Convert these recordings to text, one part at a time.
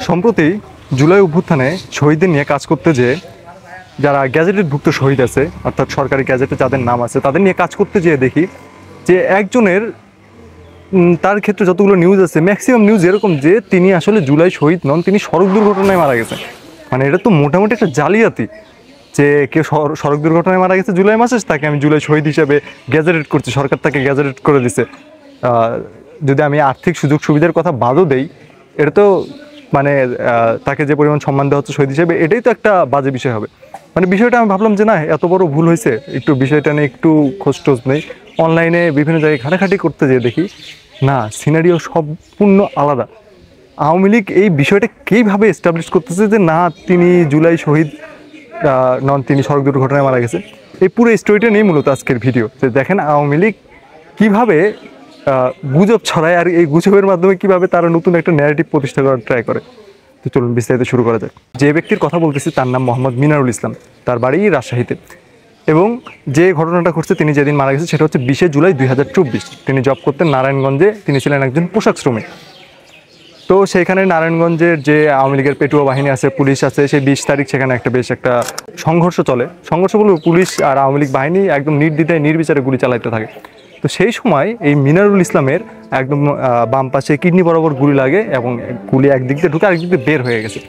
সম্প্রতি জুলাই অভ্যুত্থানে শহীদদের নিয়ে কাজ করতে যেয়ে যারা গ্যাজেটেডভুক্ত শহীদ আছে, অর্থাৎ সরকারি গ্যাজেটে যাদের নাম আছে, তাদের নিয়ে কাজ করতে যেয়ে দেখি যে একজনের তার ক্ষেত্রে যতগুলো নিউজ আছে ম্যাক্সিমাম নিউজ এরকম যে তিনি আসলে জুলাই শহীদ নন, তিনি সড়ক দুর্ঘটনায় মারা গেছেন। মানে এটা তো মোটামুটি একটা জালিয়াতি যে কেউ সড়ক দুর্ঘটনায় মারা গেছে জুলাই মাসে, তাকে আমি জুলাই শহীদ হিসেবে গ্যাজেটেড করছি, সরকার তাকে গ্যাজেটেড করে দিছে। যদি আমি আর্থিক সুযোগ সুবিধার কথা বাদও দেই, এটা তো মানে তাকে যে পরিমাণ সম্মান দেওয়া হচ্ছে শহীদ হিসেবে, এটাই তো একটা বাজে বিষয় হবে। মানে বিষয়টা আমি ভাবলাম যে না, এত বড় ভুল হয়েছে, একটু বিষয়টা নিয়ে একটু খোঁজ টোজ নেই। অনলাইনে বিভিন্ন জায়গায় ঘাটাঘাটি করতে যেয়ে দেখি না, সিনারিও সম্পূর্ণ আলাদা। আওয়ামী লীগ এই বিষয়টা কীভাবে এস্টাবলিশ করতেছে যে না, তিনি জুলাই শহীদ নন, তিনি সড়ক দুর্ঘটনায় মারা গেছে। এই পুরো স্টোরিটা নিয়ে মূলত আজকের ভিডিও, যে দেখেন আওয়ামী লীগ কীভাবে গুজব ছড়ায় আর এই গুজবের মাধ্যমে কীভাবে তারা নতুন একটা ন্যারেটিভ প্রতিষ্ঠা করার ট্রাই করে। তো চলুন বিস্তারিত শুরু করা যাক। যে ব্যক্তির কথা বলতেছি তার নাম মোহাম্মদ মিনারুল ইসলাম, তার বাড়ি রাজশাহীতে। এবং যে ঘটনাটা ঘটছে, তিনি যেদিন মারা গেছে সেটা হচ্ছে 20 জুলাই 2024। তিনি জব করতেন নারায়ণগঞ্জে, তিনি ছিলেন একজন পোশাক শ্রমিক। তো সেইখানে নারায়ণগঞ্জের যে আওয়ামী লীগের পেটুয়া বাহিনী আছে, পুলিশ আছে, সেই 20 তারিখ সেখানে বেশ একটা সংঘর্ষ চলে। সংঘর্ষ বলবো, পুলিশ আর আওয়ামী লীগ বাহিনী একদম নির্দ্বিধায় নির্বিচারে গুলি চালাইতে থাকে। তো সেই সময় এই মিনারুল ইসলামের একদম বাম পাশে কিডনি বরাবর গুলি লাগে এবং গুলি একদিক দিয়ে ঢুকে আরেকদিক দিয়ে বের হয়ে গেছে।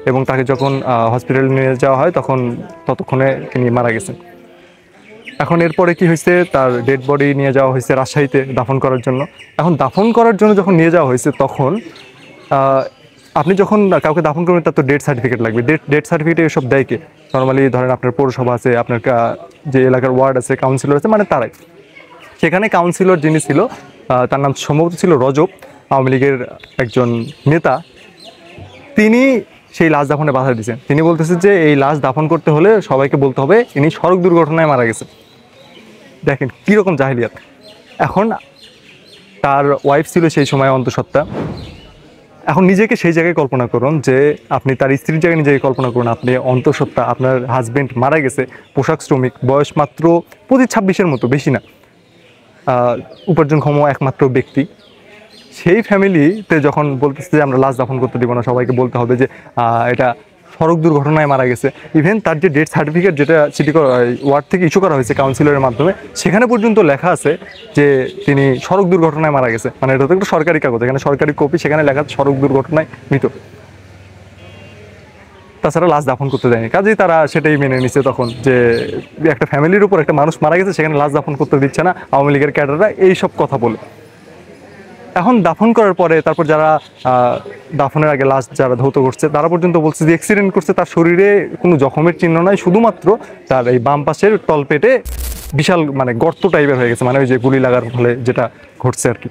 এবং তাকে যখন হসপিটালে নিয়ে যাওয়া হয় ততক্ষণে তিনি মারা গেছেন। এখন এরপরে কি হয়েছে, তার ডেড বডি নিয়ে যাওয়া হয়েছে রাজশাহীতে দাফন করার জন্য। এখন দাফন করার জন্য যখন নিয়ে যাওয়া হয়েছে, তখন আপনি যখন কাউকে দাফন করবেন তার তো ডেথ সার্টিফিকেট লাগবে। ডেথ সার্টিফিকেট এসব দেয় কে? নর্মালি ধরেন আপনার পৌরসভা আছে, আপনার যে এলাকার ওয়ার্ড আছে, কাউন্সিলর আছে, মানে তারাই। সেখানে কাউন্সিলর যিনি ছিল, তার নাম সম্ভবত ছিল রজব, আওয়ামী লীগের একজন নেতা, তিনি সেই লাশ দাফনে বাধা দিয়েছেন। তিনি বলতেছেন যে এই লাশ দাফন করতে হলে সবাইকে বলতে হবে ইনি সড়ক দুর্ঘটনায় মারা গেছে। দেখেন কীরকম জাহিলিয়াত। এখন তার ওয়াইফ ছিল সেই সময় অন্তঃসত্ত্বা। এখন নিজেকে সেই জায়গায় কল্পনা করুন, যে আপনি তার স্ত্রীর জায়গায় নিজেকে কল্পনা করুন, আপনি অন্তঃসত্ত্বা, আপনার হাজব্যান্ড মারা গেছে, পোশাক শ্রমিক, বয়স মাত্র 25-26-এর মতো, বেশি না, উপার্জনক্ষম একমাত্র ব্যক্তি। সেই ফ্যামিলিতে যখন বলতেছে যে আমরা লাশ দাফন করতে দিব না, সবাইকে বলতে হবে যে এটা সড়ক দুর্ঘটনায় মারা গেছে। ইভেন তার যে ডেথ সার্টিফিকেট, যেটা সিটি ওয়ার্ড থেকে ইস্যু করা হয়েছে কাউন্সিলরের মাধ্যমে, সেখানে পর্যন্ত লেখা আছে যে তিনি সড়ক দুর্ঘটনায় মারা গেছে। মানে এটা তো একটা সরকারি কাগজ, এখানে সরকারি কপি, সেখানে লেখা আছে সড়ক দুর্ঘটনায় মৃত। তাছাড়া লাশ দাফন করতে দেয়নি, কাজেই তারা সেটাই মেনে নিচ্ছে তখন, যে একটা ফ্যামিলির উপর একটা মানুষ মারা গেছে, সেখানে লাশ দাফন করতে দিচ্ছে না আওয়ামী লীগের ক্যাডাররা, এইসব কথা বলে। এখন দাফন করার পরে তারপর যারা দাফনের আগে লাশ যারা ধৌত করছে, তারা পর্যন্ত বলছে যে অ্যাক্সিডেন্ট করছে, তার শরীরে কোনো জখমের চিহ্ন নাই, শুধুমাত্র তার এই বাম পাশের তলপেটে বিশাল মানে গর্ত টাইপের হয়ে গেছে, মানে ওই যে গুলি লাগার ফলে যেটা ঘটছে আর কি।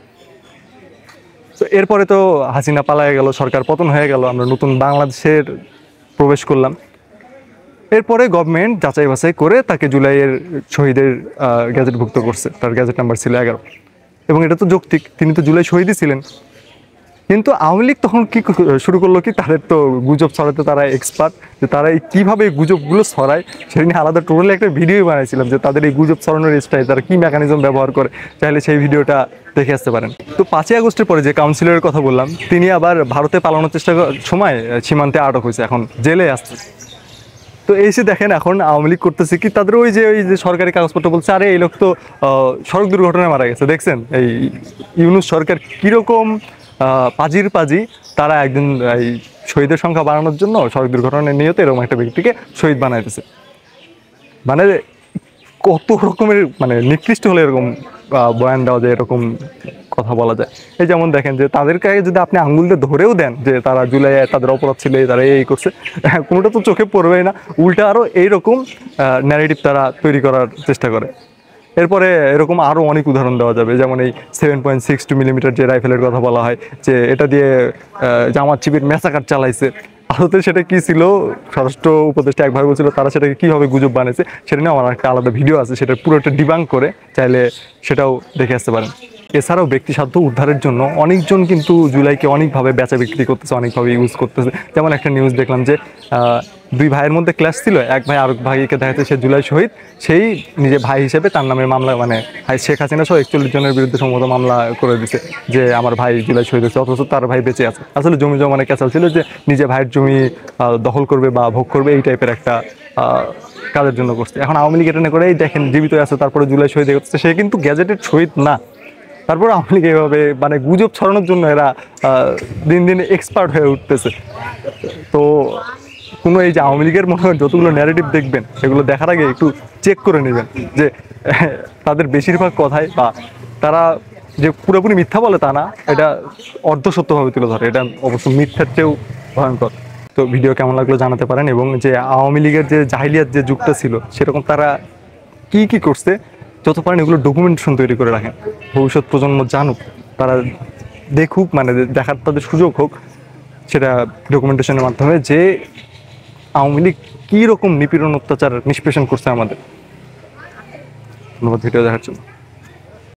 তো এরপরে তো হাসিনা পালায় গেল, সরকার পতন হয়ে গেল, আমরা নতুন বাংলাদেশের প্রবেশ করলাম। এরপরে গভর্নমেন্ট যাচাই বাছাই করে তাকে জুলাইয়ের শহীদের গ্যাজেটভুক্ত করছে, তার গ্যাজেট নাম্বার ছিল 11। এবং এটা তো যৌক্তিক, তিনি তো জুলাই শহীদই ছিলেন। কিন্তু আওয়ামী লীগ তখন কি শুরু করলো, কি তাদের তো গুজব ছড়াতে তারা এক্সপার্ট, যে তারা কীভাবে এই গুজবগুলো ছড়ায় সেটা নিয়ে আলাদা টোটালি একটা ভিডিও বানাইছিলাম, যে তাদের এই গুজব ছড়ানোর স্টাইল, তারা কী মেকানিজম ব্যবহার করে, চাইলে সেই ভিডিওটা দেখে আসতে পারেন। তো 5ই আগস্টের পরে যে কাউন্সিলরের কথা বললাম, তিনি আবার ভারতে পালানোর চেষ্টা সময় সীমান্তে আটক হয়েছে, এখন জেলে আসছে। তো এসে দেখেন এখন আওয়ামী লীগ করতেছে কি, তাদের ওই যে সরকারি কাগজপত্র বলছে আরে এই লোক তো সড়ক দুর্ঘটনায় মারা গেছে। দেখছেন এই ইউনূস সরকার কীরকম পাজি, তারা একদিন এই শহীদের সংখ্যা বাড়ানোর জন্য সড়ক দুর্ঘটনায় নিহত এরকম একটা ব্যক্তিকে শহীদ বানাইতেছে। মানে কত রকমের মানে নিকৃষ্ট হলে এরকম বয়ান দেওয়া যায়, এরকম কথা বলা যায়। এই যেমন দেখেন যে তাদেরকে যদি আপনি আঙ্গুল দিয়ে ধরেও দেন যে তারা জুলাই তাদের অপরাধ ছিল, তারা এই করছে, কোনোটা তো চোখে পড়বেই না, উল্টা আরও এইরকম ন্যারেটিভ তারা তৈরি করার চেষ্টা করে। এরপরে এরকম আরও অনেক উদাহরণ দেওয়া যাবে, যেমন এই 7.62 মিলিমিটার যে রাইফেলের কথা বলা হয়, যে এটা দিয়ে জামাত শিবির ম্যাসাকার চালাইছে। আসলে সেটা কী ছিল, স্বরাষ্ট্র উপদেষ্টা একভাবে বলছিল, তারা সেটাকে কীভাবে গুজব বানিয়েছে সেটা নিয়ে আমার একটা আলাদা ভিডিও আছে, সেটা পুরোটা ডিবাঙ্ক করে, চাইলে সেটাও দেখে আসতে পারেন। এছাড়াও ব্যক্তি স্বার্থ উদ্ধারের জন্য অনেকজন কিন্তু জুলাইকে অনেকভাবে বেচা বিক্রি করতেছে, অনেকভাবে ইউজ করতেছে। যেমন একটা নিউজ দেখলাম যে দুই ভাইয়ের মধ্যে ক্লাস ছিল, এক ভাই আরেক ভাইকে দেখাচ্ছে সে জুলাই শহীদ, সেই নিজে ভাই হিসেবে তার নামে মামলা, মানে শেখ হাসিনা সহ 41 জনের বিরুদ্ধে সম্ভবত মামলা করে দিছে যে আমার ভাই জুলাই শহীদ হয়েছে, অথচ তার ভাই বেঁচে আছে। আসলে জমি জমা অনেক ক্যাচাল ছিল যে নিজে ভাইয়ের জমি দখল করবে বা ভোগ করবে, এই টাইপের একটা কাজের জন্য করছে। এখন আওয়ামী লীগ এটা করেই দেখেন জীবিত আছে, তারপরে জুলাই শহীদ হচ্ছে, সে কিন্তু গ্যাজেটেড শহীদ না। তারপর আওয়ামী লীগ এভাবে মানে গুজব ছড়ানোর জন্য এরা দিন দিন এক্সপার্ট হয়ে উঠতেছে। তো কোনো এই যে আওয়ামী লীগের মনে হয় যতগুলো ন্যারেটিভ দেখবেন, সেগুলো দেখার আগে একটু চেক করে নেবেন যে তাদের বেশিরভাগ কথাই বা তারা যে পুরোপুরি মিথ্যা বলে তা না, এটা অর্ধসত্যভাবে তুলে ধরে, এটা অবশ্য মিথ্যার চেয়েও ভয়ঙ্কর। তো ভিডিও কেমন লাগলো জানাতে পারেন, এবং যে আওয়ামী লীগের যে জাহিলিয়াত যে যুগটা ছিল সেরকম তারা কি কি করছে যত পারেন এগুলো ডকুমেন্টেশন তৈরি করে রাখেন, ভবিষ্যৎ প্রজন্ম জানুক, তারা দেখুক, মানে দেখার তাদের সুযোগ হোক সেটা ডকুমেন্টেশনের মাধ্যমে, যে আওয়ামী লীগ কী রকম নিপীড়ন অত্যাচার নিষ্পেষণ করছে আমাদের। ধন্যবাদ ভিডিও দেখার জন্য।